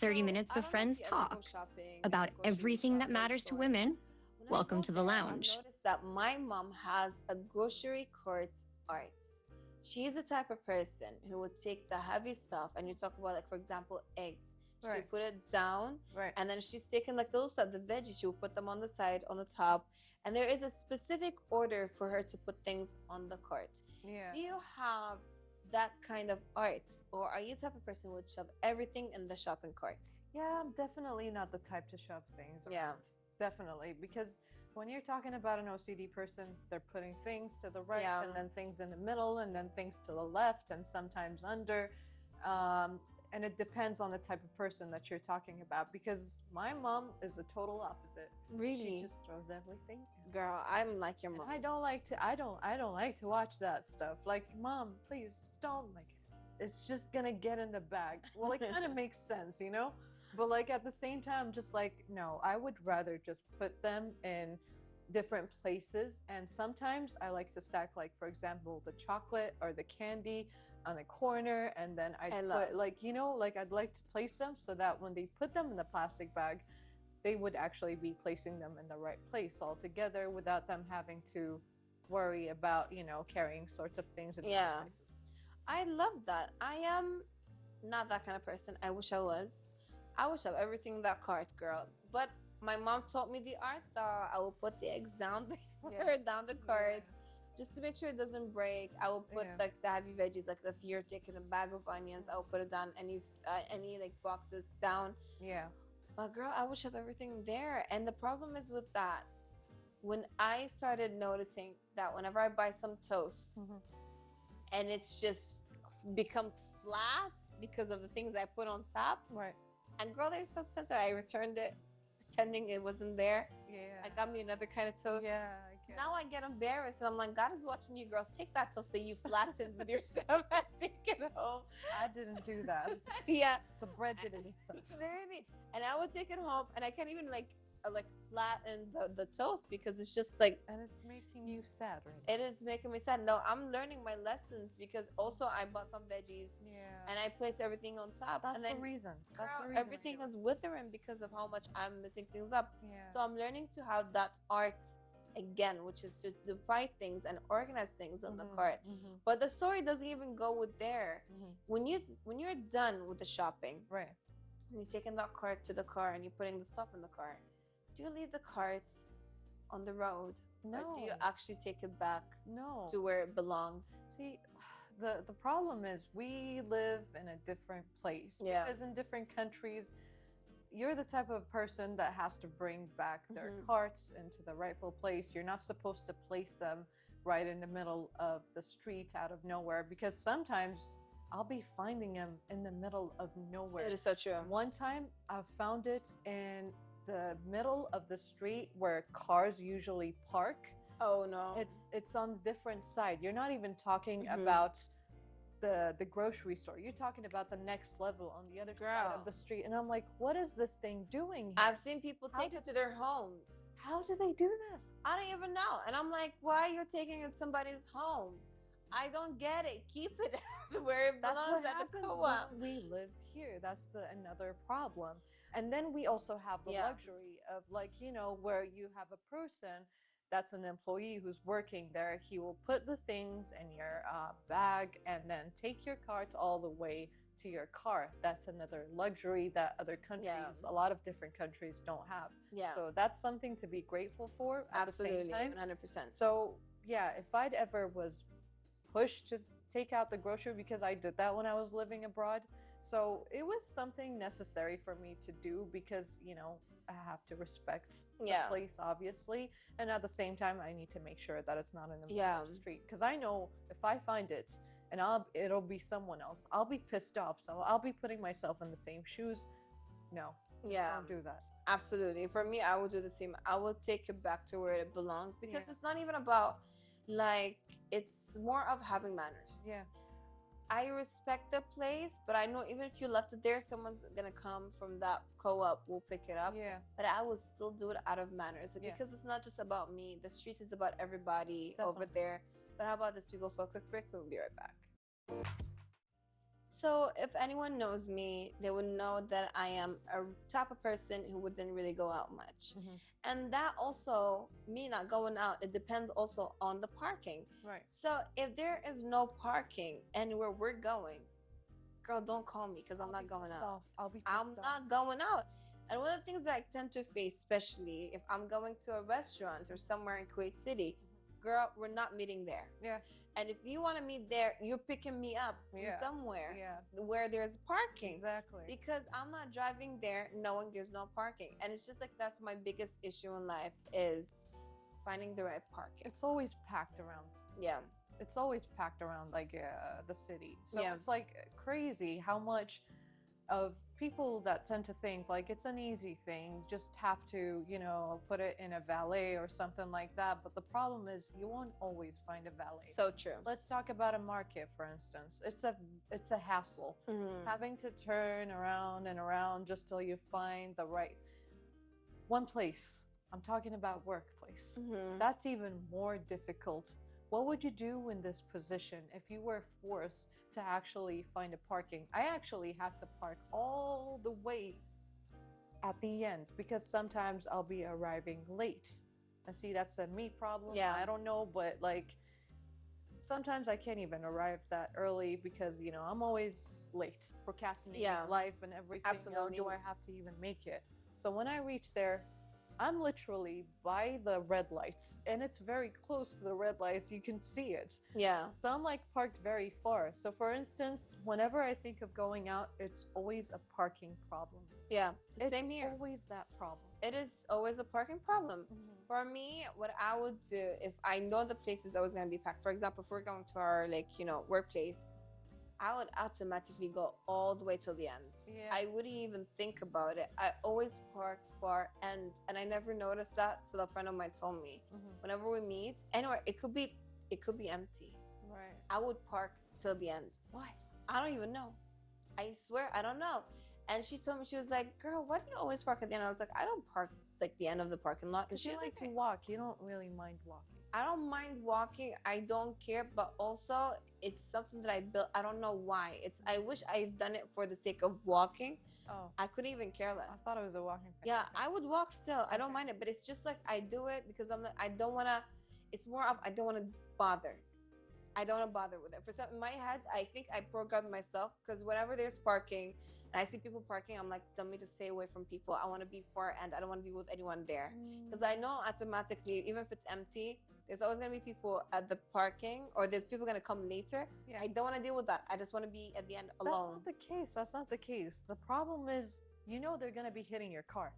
30 minutes of friends talk about everything that matters to women. Welcome to the lounge. I noticed that my mom has a grocery cart art. She's the type of person who would take the heavy stuff, and you talk about, like, for example, eggs. She would put it down, and then she's taking like those stuff, the veggies, she would put them on the side, on the top, and there is a specific order for her to put things on the cart. Do you have that kind of art, or are you the type of person who would shove everything in the shopping cart? Yeah, I'm definitely not the type to shove things around. Definitely, because when you're talking about an OCD person, they're putting things to the right, and then things in the middle, and then things to the left, and sometimes under. And it depends on the type of person that you're talking about, because my mom is the total opposite. Really? She just throws everything. Girl, I'm like your mom. I don't like to watch that stuff. Like, Mom, please just don't, like, it's just gonna get in the bag. Well, it kind of makes sense, you know? But like at the same time, just like, no, I would rather just put them in different places. And sometimes I like to stack, like, for example, the chocolate or the candy on the corner, and then I'd put, like, you know, like, I'd like to place them so that when they put them in the plastic bag, they would actually be placing them in the right place altogether without them having to worry about, you know, carrying sorts of things in different places. I love that. I am not that kind of person. I wish I was. I wish I have everything in that cart, girl. But my mom taught me the art that I will put the eggs down there, down the cart, just to make sure it doesn't break. I will put like the heavy veggies, like if you're taking a bag of onions, I will put it down. Any like boxes down. But girl, I wish I have everything there. And the problem is with that, when I started noticing that whenever I buy some toast, and it's just becomes flat because of the things I put on top. And girl, there's sometimes I returned it, pretending it wasn't there. I got me another kind of toast. Now I get embarrassed, and I'm like, God is watching you, girl. Take that toast that you flattened with yourself and take it home. I didn't do that. The bread did it itself. And I would take it home, and I can't even like flatten the toast because it's just like, and it's making you sad, right? It is making me sad. No, I'm learning my lessons, because also I bought some veggies and I placed everything on top. That's and then, the reason. Girl, That's the reason. Everything is withering because of how much I'm mixing things up. So I'm learning to have that art again, which is to divide things and organize things on the cart. But the story doesn't even go with there. When you're done with the shopping, when you're taking that cart to the car and you're putting the stuff in the cart, do you leave the cart on the road? No. Or do you actually take it back to where it belongs? See, the problem is we live in a different place. Because in different countries, you're the type of person that has to bring back their carts into the rightful place. You're not supposed to place them right in the middle of the street out of nowhere, because sometimes I'll be finding them in the middle of nowhere. It is so true. One time I found it in the middle of the street where cars usually park. Oh no. It's on the different side. You're not even talking about the grocery store. You're talking about the next level on the other side of the street. And I'm like, what is this thing doing here? I've seen people take it to their homes. How do they do that? I don't even know. And I'm like, why are you taking it to somebody's home? I don't get it. Keep it where it belongs at the co-op. We live here. That's another problem. And then we also have the luxury of, like, you know, where you have a person that's an employee who's working there. He will put the things in your bag and then take your cart all the way to your car. That's another luxury that other countries, a lot of different countries don't have. So that's something to be grateful for at the same time. 100%. So yeah, if I'd ever was pushed to take out the grocery, because I did that when I was living abroad. So it was something necessary for me to do, because, you know, I have to respect the place, obviously. And at the same time, I need to make sure that it's not in the middle of the street. Because I know if I find it and it'll be someone else, I'll be pissed off. So I'll be putting myself in the same shoes. No, just don't do that. Absolutely. For me, I would do the same. I will take it back to where it belongs, because it's not even about, like, it's more of having manners. I respect the place, but I know even if you left it there, someone's gonna come from that co-op, will pick it up. But I will still do it out of manners, because it's not just about me. The street is about everybody over there. But how about this? We go for a quick break. We'll be right back. So if anyone knows me, they would know that I am a type of person who wouldn't really go out much. And that also, me not going out, it depends also on the parking. Right. So if there is no parking anywhere we're going, girl, don't call me because I'm not going out. I'm not going out. And one of the things that I tend to face, especially if I'm going to a restaurant or somewhere in Kuwait City, girl, we're not meeting there. Yeah. And if you want to meet there, you're picking me up somewhere where there's parking. Exactly. Because I'm not driving there knowing there's no parking. And it's just like that's my biggest issue in life is finding the right parking. It's always packed around. Yeah. It's always packed around like the city. So it's like crazy how much of people that tend to think like it's an easy thing, just have to, you know, put it in a valet or something like that. But the problem is you won't always find a valet. So true. Let's talk about a market, for instance. It's a hassle. Having to turn around and around just till you find the right one place. I'm talking about workplace. That's even more difficult. What would you do in this position if you were forced to actually find a parking? I actually had to park all the way at the end because sometimes I'll be arriving late. And see, that's a me problem. Yeah. I don't know, but like sometimes I can't even arrive that early because, you know, I'm always late, procrastinating life and everything. Absolutely. Do I have to even make it? So when I reach there, I'm literally by the red lights and it's very close to the red lights. You can see it. Yeah. So I'm like parked very far. So for instance, whenever I think of going out, it's always a parking problem. Yeah. Same here. It's always that problem. It is always a parking problem. For me, what I would do if I know the place is always going to be packed, for example, if we're going to our, like, you know, workplace, I would automatically go all the way till the end. Yeah. I wouldn't even think about it. I always park far end, and I never noticed that till a friend of mine told me. Whenever we meet, anywhere, it could be empty. Right. I would park till the end. Why? I don't even know. I swear, I don't know. And she told me, she was like, girl, why do you always park at the end? I was like, I don't park like the end of the parking lot. Because you like to walk. You don't really mind walking. I don't mind walking. I don't care. But also, it's something that I built. I don't know why. I wish I've done it for the sake of walking. Oh. I couldn't even care less. I thought it was a walking thing. Yeah, I would walk still. I don't mind it. But it's just like I do it because I'm like, I don't want to. It's more of I don't want to bother. I don't want to bother with it. For some, in my head, I think I programmed myself because whenever there's parking and I see people parking, I'm like, let me just stay away from people. I want to be far end. I don't want to deal with anyone there. Because I know automatically, even if it's empty, there's always going to be people at the parking or there's people going to come later. Yeah. I don't want to deal with that. I just want to be at the end alone. That's not the case. That's not the case. The problem is, you know they're going to be hitting your car.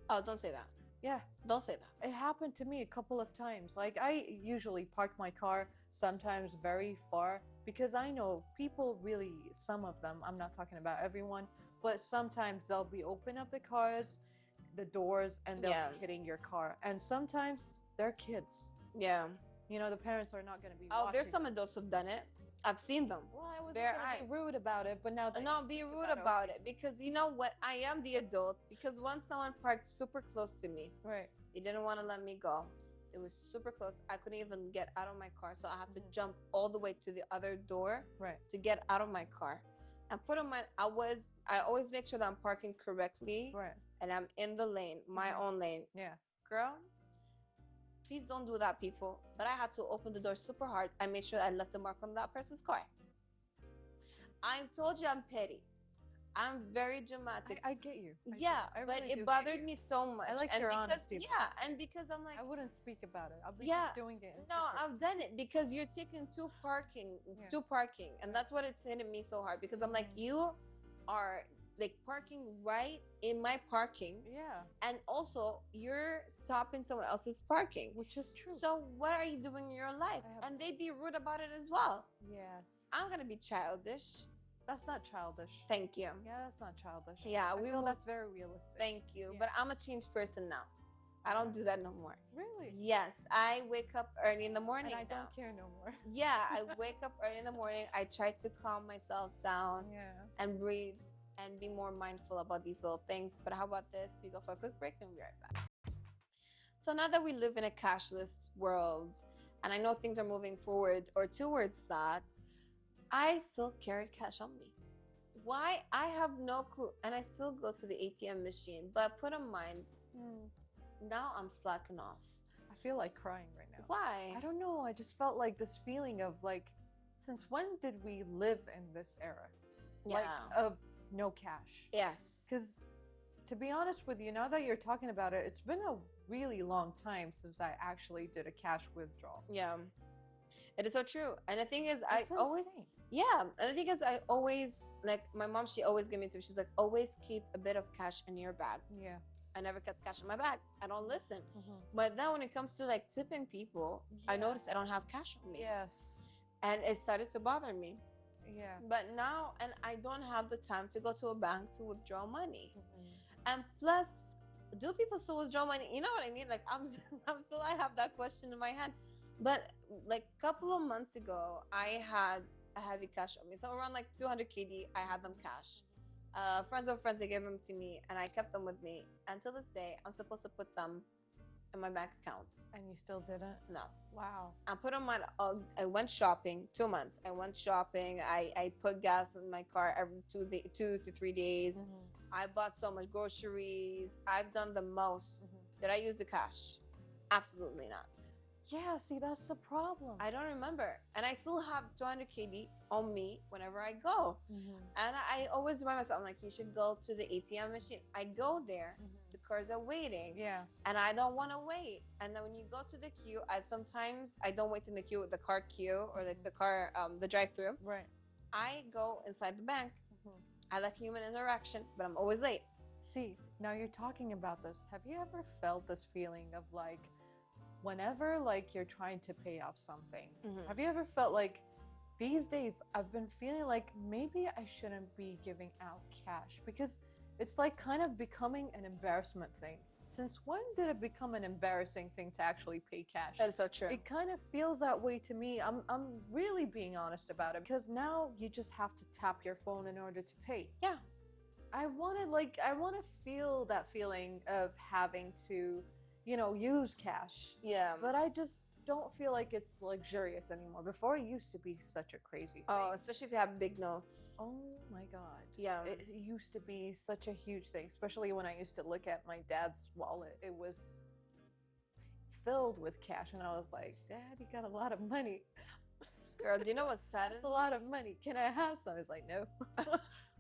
Oh, don't say that. Yeah. Don't say that. It happened to me a couple of times. Like, I usually park my car sometimes very far because I know people really, some of them, I'm not talking about everyone, but sometimes they'll be open up the cars, the doors, and they'll be hitting your car. And sometimes they're kids. Yeah. You know, the parents are not going to be Oh, watching. there's some adults who've done it. I've seen them. Well, I wasn't going to be rude about it, but now that no, be rude about it because you know what? I am the adult because once someone parked super close to me, right? They didn't want to let me go. It was super close. I couldn't even get out of my car, so I have to jump all the way to the other door to get out of my car. And put in mind, I always make sure that I'm parking correctly, and I'm in the lane, my own lane. Yeah, girl. Please don't do that, people. But I had to open the door super hard. I made sure I left a mark on that person's car. I told you I'm petty. I'm very dramatic. I get you. But it bothered me so much. I like your honesty. Yeah, and because I'm like, I wouldn't speak about it. I'll be just doing it. No, I've done it because you're taking two parking, and that's what it's hitting me so hard because I'm like, you are like parking right in my parking. Yeah. And also you're stopping someone else's parking. Which is true. So what are you doing in your life? And they be rude about it as well. Yes. I'm gonna be childish. That's not childish. Thank you. Yeah, that's not childish. Yeah, I feel that's very realistic. Thank you. Yeah. But I'm a changed person now. I don't do that no more. Really? Yes. I wake up early in the morning. And I don't care no more. Yeah, I wake up early in the morning. I try to calm myself down and breathe and be more mindful about these little things. But how about this? We go for a quick break and we'll be right back. So now that we live in a cashless world, and I know things are moving forward or towards that, I still carry cash on me. Why? I have no clue. And I still go to the ATM machine. But put in mind, now I'm slacking off. I feel like crying right now. Why? I don't know. I just felt like this feeling of like, since when did we live in this era? Yeah. Like, of no cash. Yes. Because to be honest with you, now that you're talking about it, it's been a really long time since I actually did a cash withdrawal. Yeah. It is so true. And the thing is, It's I always, insane. yeah. And the thing is, I always, like, my mom, she always gave me to, she's like, always keep a bit of cash in your bag. Yeah. I never kept cash in my bag. I don't listen. But then when it comes to like tipping people, I noticed I don't have cash on me. Yes. And it started to bother me. Yeah. But now, and I don't have the time to go to a bank to withdraw money. And plus, do people still withdraw money? You know what I mean? Like, I'm still, I have that question in my head. But like a couple of months ago, I had a heavy cash on me. So around like 200 KD, I had them cash. Friends of friends, they gave them to me and I kept them with me. Until this day, I'm supposed to put them in my bank accounts. And you still didn't? No. Wow. I put them on, I went shopping, 2 months. I went shopping. I put gas in my car every 2 to 3 days. I bought so much groceries. I've done the most. Did I use the cash? Absolutely not. Yeah, see, that's the problem. I don't remember. And I still have 200 KD on me whenever I go. And I always remind myself, I'm like, you should go to the ATM machine. I go there, the cars are waiting. Yeah. And I don't want to wait. And then when you go to the queue, sometimes I don't wait in the queue, the car queue or like the car, the drive-through. Right. I go inside the bank. I like human interaction, but I'm always late. See, now you're talking about this. Have you ever felt this feeling of like, whenever like you're trying to pay off something, have you ever felt like these days I've been feeling like maybe I shouldn't be giving out cash because it's like kind of becoming an embarrassment thing. Since when did it become an embarrassing thing to actually pay cash? That is so true. It kind of feels that way to me. I'm really being honest about it because now you just have to tap your phone in order to pay. Yeah. I want to feel that feeling of having to, you know, use cash. Yeah. But I just don't feel like it's luxurious anymore. Before it used to be such a crazy thing. Oh, especially if you have big notes. Oh my God. Yeah. It used to be such a huge thing, especially when I used to look at my dad's wallet. It was filled with cash and I was like, Dad, you got a lot of money. Girl, do you know what's sad? That's a lot of money. Can I have some? He's like, no.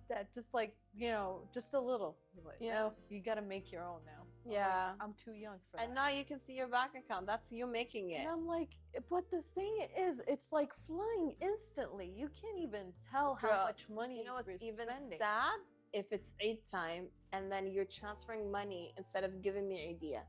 Dad, just like, you know, just a little. Like, Yeah. no, you got to make your own now. Yeah. I'm too young for that. And now you can see your bank account. That's you making it. And I'm like, but the thing is, it's like flying instantly. You can't even tell how Girl, much money Do you know what's you're even spending. sad? If it's Eid time and then you're transferring money instead of giving me idea.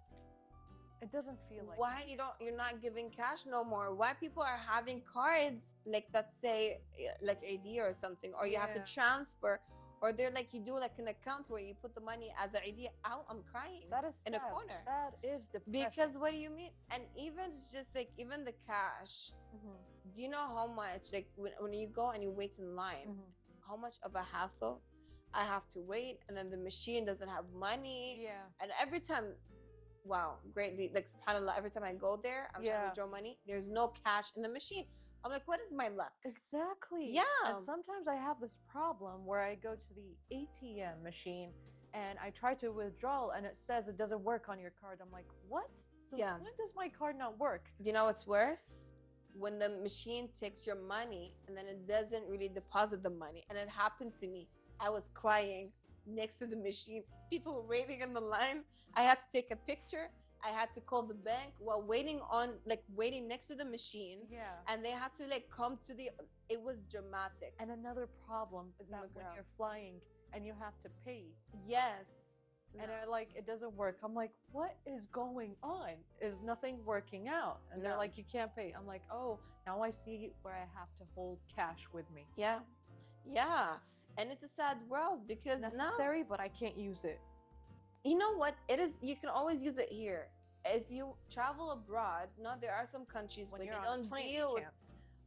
It doesn't feel like Why you're not giving cash no more? Why people are having cards like that say like idea or something, or you have Yeah. to transfer, or they're like you do like an account where you put the money as an idea out. I'm crying. that is in a sad. corner. That is depressing. Because what do you mean? And even just like even the cash. Do you know how much like when you go and you wait in line, how much of a hassle I have to wait, and then the machine doesn't have money. Yeah. And every time, wow, greatly, like subhanAllah, every time I go there, I'm trying to withdraw money, there's no cash in the machine. I'm like, what is my luck? Exactly. Yeah. And sometimes I have this problem where I go to the ATM machine and I try to withdraw and it says it doesn't work on your card. I'm like, what? Since Yeah. when does my card not work? Do you know what's worse? When the machine takes your money and then it doesn't really deposit the money. And it happened to me. I was crying next to the machine. People were waiting in the line. I had to take a picture. I had to call the bank while waiting next to the machine. Yeah. And they had to like come to it was dramatic. And another problem is that when girl. you're flying and you have to pay Yes. and it doesn't work. I'm like, what is going on? Is nothing working out? And they're No. like, you can't pay. I'm like, oh, now I see where I have to hold cash with me. Yeah. Yeah. And it's a sad world because now, Necessary, but I can't use it. you know what? It is, you can always use it here. If you travel abroad, now there are some countries When where you're they on a don't plane, deal you with can't.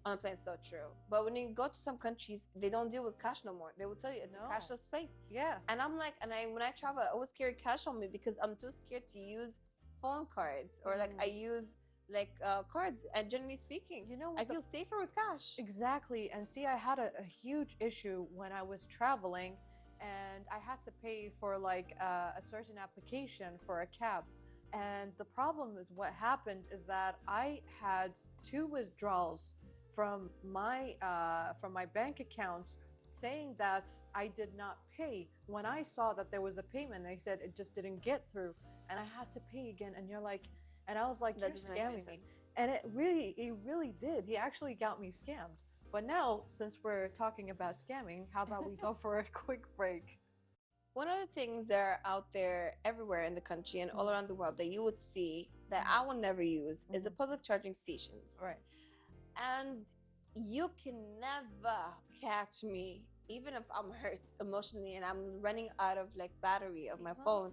on a plane, so true. But when you go to some countries, they don't deal with cash no more. They will tell you it's No. a cashless place. Yeah. And I'm like, when I travel, I always carry cash on me because I'm too scared to use phone cards or like I use like cards. And generally speaking, You know, I feel safer with cash. exactly. And see, I had a huge issue when I was traveling, and I had to pay for like a certain application for a cab. And the problem is, what happened is that I had two withdrawals from my bank accounts, saying that I did not pay. When I saw that there was a payment, they said it just didn't get through, and I had to pay again. And you're like, and I was like, That you're doesn't make any scamming me. sense. And it really did. He actually got me scammed. But now, since we're talking about scamming, how about we go for a quick break? One of the things that are out there everywhere in the country and all around the world that you would see that I will never use is the public charging stations. Right. And you can never catch me, even if I'm hurt emotionally and I'm running out of like battery of my phone.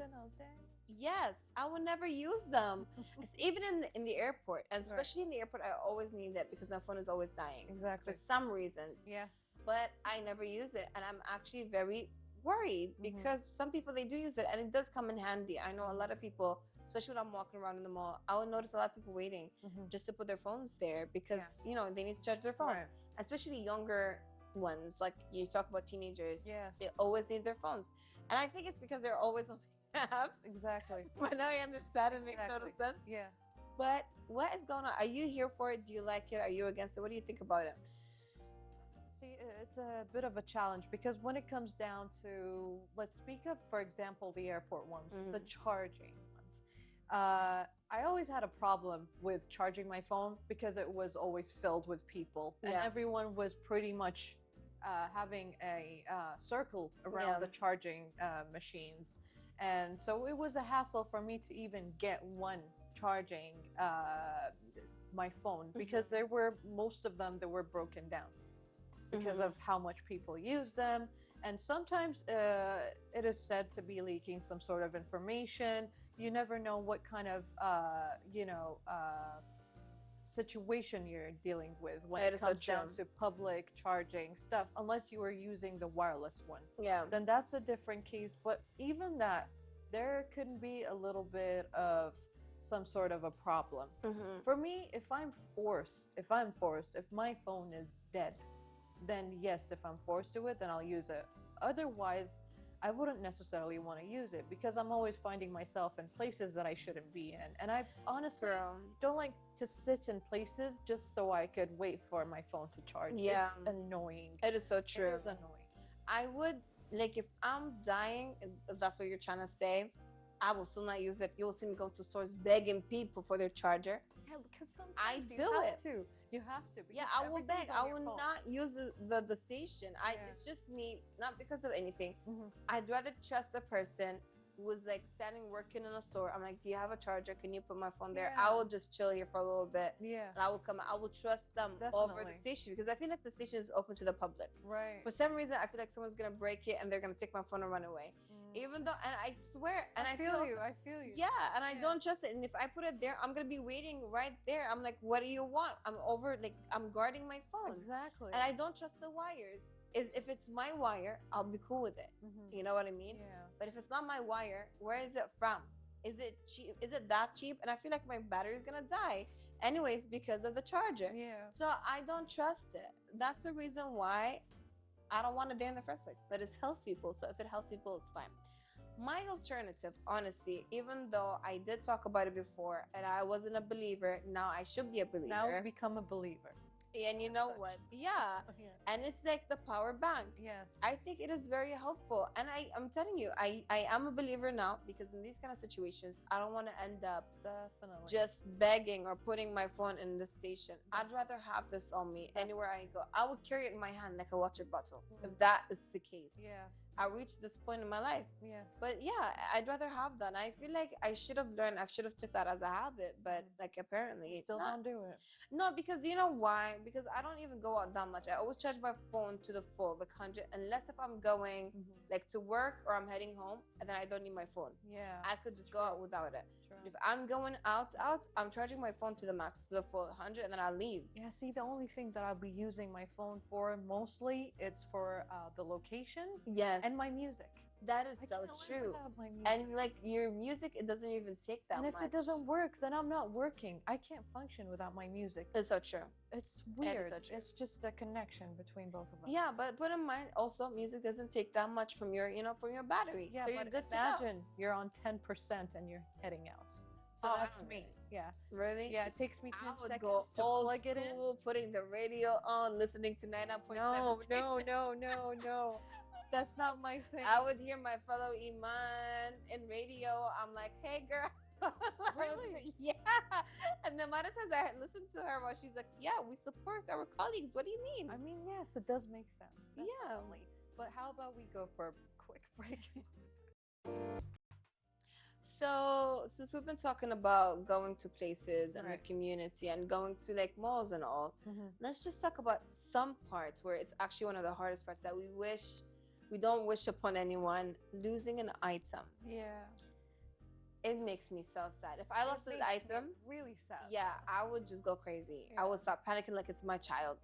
Yes, I will never use them. It's even in the airport, and especially in the airport, I always need it because my phone is always dying. Exactly. For some reason. Yes. But I never use it, and I'm actually very worried because some people, they do use it, and it does come in handy. I know a lot of people, especially when I'm walking around in the mall, I will notice a lot of people waiting just to put their phones there because you know they need to charge their phone. Right. Especially younger ones, like you talk about teenagers. Yes. They always need their phones, and I think it's because they're always on the apps. Exactly. But now I understand, it makes total sense. Yeah. But what is going on? Are you here for it? Do you like it? Are you against it? What do you think about it? See, it's a bit of a challenge because when it comes down to, let's speak of, for example, the airport ones, the charging ones. I always had a problem with charging my phone because it was always filled with people, and everyone was pretty much having a circle around the charging machines. And so it was a hassle for me to even get one charging my phone because there were most of them that were broken down because of how much people use them. And sometimes it is said to be leaking some sort of information. You never know what kind of situation you're dealing with when it comes down to public charging stuff, unless you are using the wireless one. Yeah. Then that's a different case. But even that, there could be a little bit of some sort of a problem. For me, if I'm forced, if my phone is dead, then yes, if I'm forced to it, then I'll use it. Otherwise, I wouldn't necessarily want to use it because I'm always finding myself in places that I shouldn't be in. And I honestly don't like to sit in places just so I could wait for my phone to charge. Yeah. It's annoying. It is so true. It is annoying. I would, like, if I'm dying, if that's what you're trying to say, I will still not use it. You will see me go to stores begging people for their charger. Yeah, because sometimes you have to. Yeah, I will beg. I will not use the station. It's just me, not because of anything. I'd rather trust the person who was like standing working in a store. I'm like, do you have a charger? Can you put my phone there? I will just chill here for a little bit. Yeah. And I will come. I will trust them over the station because I feel like the station is open to the public. Right. For some reason, I feel like someone's gonna break it and they're gonna take my phone and run away. Even though, and I swear, and I feel you. I feel you. Yeah, and I don't trust it. And if I put it there, I'm gonna be waiting right there. I'm like, what do you want? I'm guarding my phone. Exactly. And I don't trust the wires. If it's my wire, I'll be cool with it. You know what I mean? Yeah. But if it's not my wire, where is it from? Is it cheap? Is it that cheap? And I feel like my battery is gonna die anyways because of the charger. Yeah. So I don't trust it. That's the reason why I don't want it there in the first place. But it helps people. So if it helps people, it's fine. My alternative, honestly, even though I did talk about it before and I wasn't a believer, now I should be a believer. Now become a believer. And you know what? Yeah. And it's like the power bank. Yes. I think it is very helpful. And I'm telling you, I am a believer now because in these kind of situations, I don't want to end up just begging or putting my phone in the station. I'd rather have this on me anywhere I go. I would carry it in my hand like a water bottle if that is the case. Yeah. I reached this point in my life. Yes. But yeah, I'd rather have that. And I feel like I should have learned. I should have took that as a habit. But like apparently, still don't do it. No, because you know why? Because I don't even go out that much. I always charge my phone to the full, like 100. Unless if I'm going like to work or I'm heading home, and then I don't need my phone. Yeah. I could just go out without it. True. If I'm going out, I'm charging my phone to the max, to the full 100, and then I'll leave. Yeah, see, the only thing that I'll be using my phone for mostly, it's for the location Yes. and my music. That is I so can't live true. without my music. And like your music, it doesn't even take that And if much. it doesn't work, then I'm not working. I can't function without my music. It's so true. It's weird. so true. It's just a connection between both of us. Yeah, but put in mind also, music doesn't take that much from your, from your battery. Yeah, so you're but good to go. imagine you're on 10% and you're heading out. So Oh, I that's don't me. really. Yeah. Really? Yeah, it takes me 10 I would seconds go to old plug it in. school, putting the radio on, listening to 99.7. No. That's not my thing. I would hear my fellow Iman in radio. I'm like, hey, girl. Really? Yeah. And the amount of times I listened to her while she's like, yeah, we support our colleagues. What do you mean? I mean, yes, it does make sense. Yeah. Definitely. But how about we go for a quick break? So, since we've been talking about going to places and Right. the community and going to like malls and all, let's just talk about some parts where it's actually one of the hardest parts that we don't wish upon anyone, losing an item. Yeah. It makes me so sad. If I lost an item, really sad. yeah, I would just go crazy. Yeah. I would start panicking like it's my child,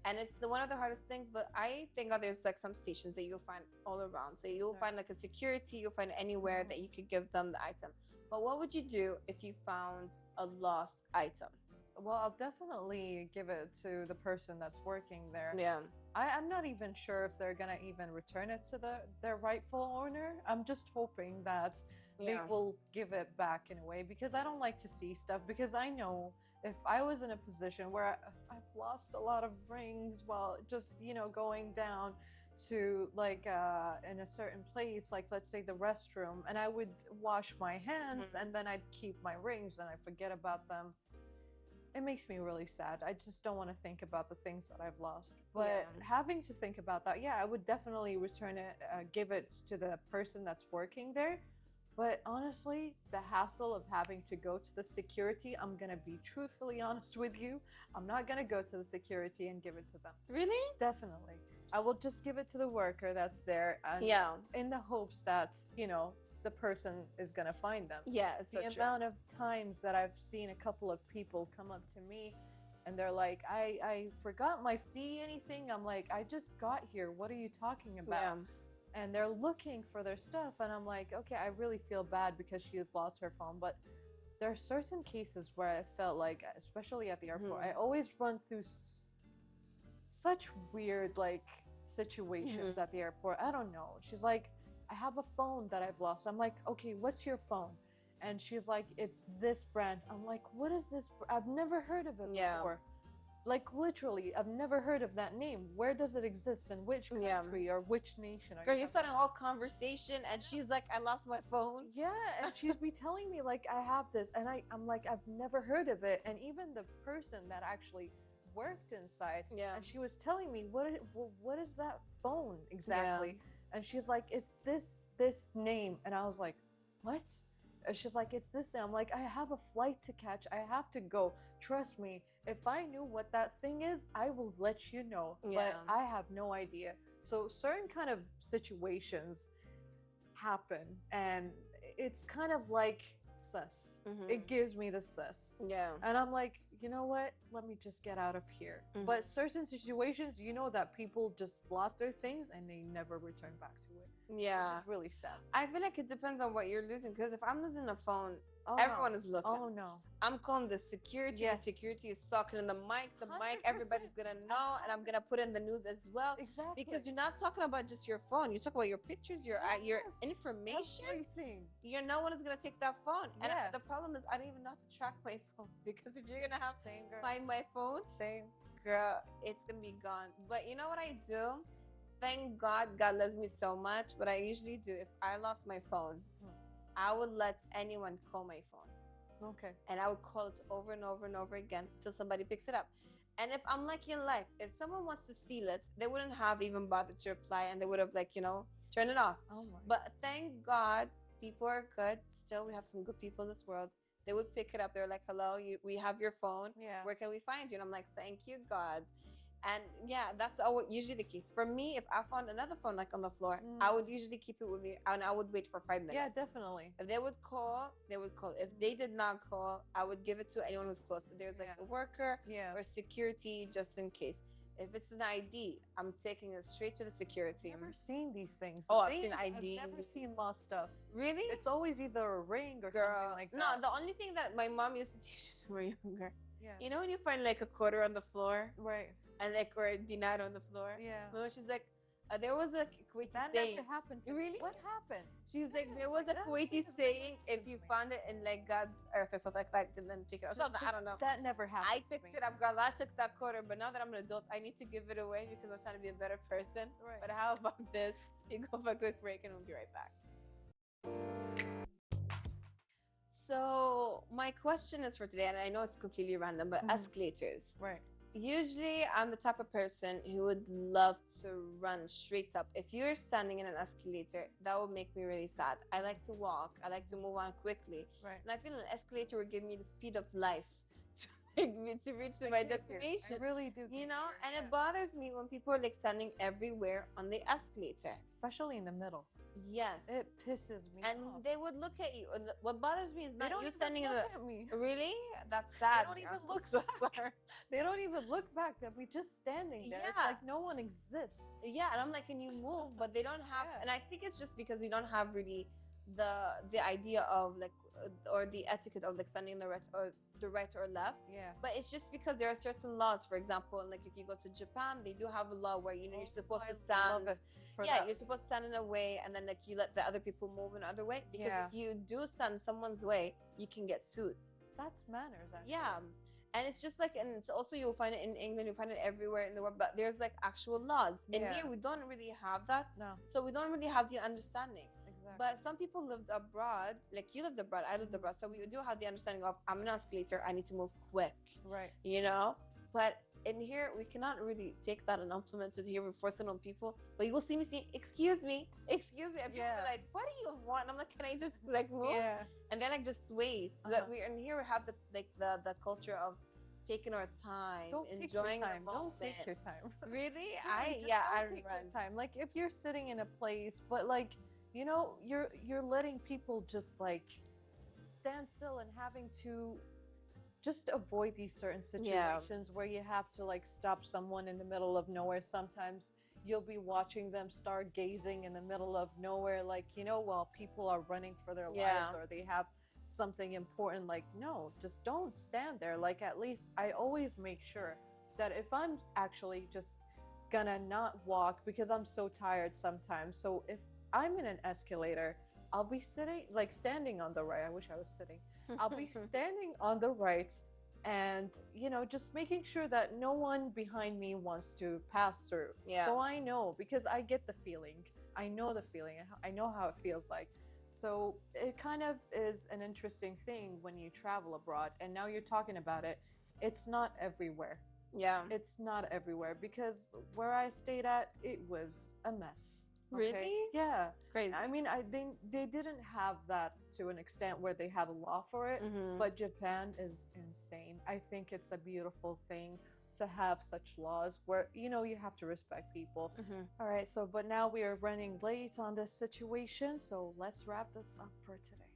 And it's one of the hardest things, but I think there's like some stations that you'll find all around. So you'll find like a security, you'll find anywhere that you could give them the item. But what would you do if you found a lost item? Well, I'll definitely give it to the person that's working there. Yeah. I'm not even sure if they're gonna even return it to their rightful owner. I'm just hoping that they will give it back in a way, because I don't like to see stuff, because I know if I was in a position where I've lost a lot of rings while just, going down to like in a certain place, like let's say the restroom, and I would wash my hands and then I'd keep my rings and I forget about them. It makes me really sad. I just don't want to think about the things that I've lost. But having to think about that, I would definitely return it, give it to the person that's working there. But honestly, the hassle of having to go to the security, I'm going to be truthfully honest with you. I'm not going to go to the security and give it to them. Really? Definitely. I will just give it to the worker that's there, and in the hopes that, the person is going to find them. Yeah, it's the amount of times that I've seen a couple of people come up to me and they're like, I forgot my fee, anything. I'm like, I just got here. What are you talking about? Yeah. And they're looking for their stuff, and I'm like, okay, I really feel bad because she has lost her phone. But there are certain cases where I felt like, especially at the airport, I always run through such weird like situations at the airport. I don't know. She's like, I have a phone that I've lost. I'm like, okay, what's your phone? And she's like, it's this brand. I'm like, what is this? I've never heard of it before. Like literally, I've never heard of that name. Where does it exist? In which country or which nation? Girl, you're starting a whole conversation and she's like, I lost my phone. Yeah, and she'd be telling me like, I have this, and I'm like, I've never heard of it. And even the person that actually worked inside, and she was telling me, what is that phone exactly? And she's like, it's this name. And I was like, what? And she's like, it's this name. I'm like, I have a flight to catch. I have to go. Trust me, if I knew what that thing is, I will let you know. But I have no idea. So certain kind of situations happen, and it's kind of like sus. It gives me the sus. Yeah. And I'm like, you know what? Let me just get out of here. But certain situations, that people just lost their things and they never return back to it. Yeah. Which is really sad. I feel like it depends on what you're losing, because if I'm losing a phone, everyone is looking. Oh no. I'm calling the security. The security is talking in the mic. The mic, everybody's gonna know, and I'm gonna put in the news as well. Exactly. Because you're not talking about just your phone. You talk about your pictures, your information. Everything. No one is gonna take that phone. And the problem is, I don't even know how to track my phone, because if you're gonna have to find my phone, girl, it's gonna be gone. But you know what I do? Thank God, God loves me so much. What I usually do, if I lost my phone, I would let anyone call my phone. Okay. And I would call it over and over and over again till somebody picks it up. And if I'm lucky in life, if someone wants to steal it, they wouldn't have even bothered to reply, and they would have turned it off. Oh my. But thank God, people are good. Still, we have some good people in this world. They would pick it up. They're like, hello, we have your phone. Yeah. Where can we find you? And I'm like, thank you, God. And that's usually the case. For me, if I found another phone like on the floor, I would usually keep it with me, and I would wait for 5 minutes. Yeah, definitely. If they would call, they would call. If they did not call, I would give it to anyone who's close. If there's like a worker or security, just in case. If it's an ID, I'm taking it straight to the security. I've never seen these things. Oh, The I've thing seen is, IDs. I've never seen lost stuff. Really? It's always either a ring or Girl, something like that. no, the only thing that my mom used to teach us when we were younger. Yeah. You know when you find like a quarter on the floor? Right. And like, or a dinar on the floor? Yeah. No, she's like, there was a Kuwaiti That saying. never happened to me. Really? What happened? She's like, there was a That Kuwaiti seems saying, if confused you me. found it in like God's earth or something like that, and then pick it up. Something, I don't know. That never happened. I to picked me. it up, girl. I took that quarter, but now that I'm an adult, I need to give it away because I'm trying to be a better person. Right. But how about this? You go for a quick break and we'll be right back. So my question is for today, and I know it's completely random, but escalators. Right. Usually, I'm the type of person who would love to run straight up. If you're standing in an escalator, that would make me really sad. I like to walk. I like to move on quickly. Right. And I feel an escalator would give me the speed of life to reach to my destination. I really do. You know, and it bothers me when people are like standing everywhere on the escalator. Especially in the middle. Yes. It pisses me And off. they would look at you. And what bothers me is They not don't you even standing in look the. at me. Really? That's sad. They don't even girl. look back. They don't even look back. That we just standing there. It's Yeah. like no one exists. Yeah, and I'm like, can you move? But they don't have, Yeah. and I think it's just because we don't have really the idea of like or the etiquette of like standing the right or left. Yeah. But it's just because there are certain laws. For example, like if you go to Japan, they do have a law where you're supposed to stand. You're supposed to stand in a way, and then like you let the other people move in another way. Because Yeah. if you do stand someone's way, you can get sued. That's manners, actually. Yeah. And it's just like, and it's also you'll find it in England, you find it everywhere in the world, but there's like actual laws. In Yeah. here, we don't really have that. No. So we don't really have the understanding. Exactly. But some people lived abroad, like you lived abroad, I lived abroad. So we do have the understanding of, I'm an escalator, I need to move quick, Right. you know? But in here, we cannot really take that and implement it here. We force it on people. But you will see me saying, excuse me. And people are like, what do you want? And I'm like, can I just like move? Yeah. And then I just wait. But we in here we have the culture of taking our time, Don't enjoying take your time. the moment. Don't take your time. Really? I don't take run. your time. Like if you're sitting in a place, but like you know, you're letting people just like stand still and having to just avoid these certain situations where you have to like stop someone in the middle of nowhere. Sometimes you'll be watching them stargazing in the middle of nowhere, like, you know, while people are running for their lives or they have something important. Like, no, just don't stand there. Like, at least I always make sure that if I'm actually just gonna not walk because I'm so tired sometimes. So if I'm in an escalator, I'll be sitting, like standing on the right. I wish I was sitting. I'll be standing on the right and, you know, just making sure that no one behind me wants to pass through. Yeah. So I know, because I get the feeling. I know the feeling. I know how it feels like. So it kind of is an interesting thing when you travel abroad. And now you're talking about it. It's not everywhere. Yeah. It's not everywhere, because where I stayed at, it was a mess. Okay? Really? Yeah. Crazy. I mean, they didn't have that to an extent where they had a law for it, but Japan is insane. I think it's a beautiful thing to have such laws where, you know, you have to respect people. All right, so but now we are running late on this situation, so let's wrap this up for today.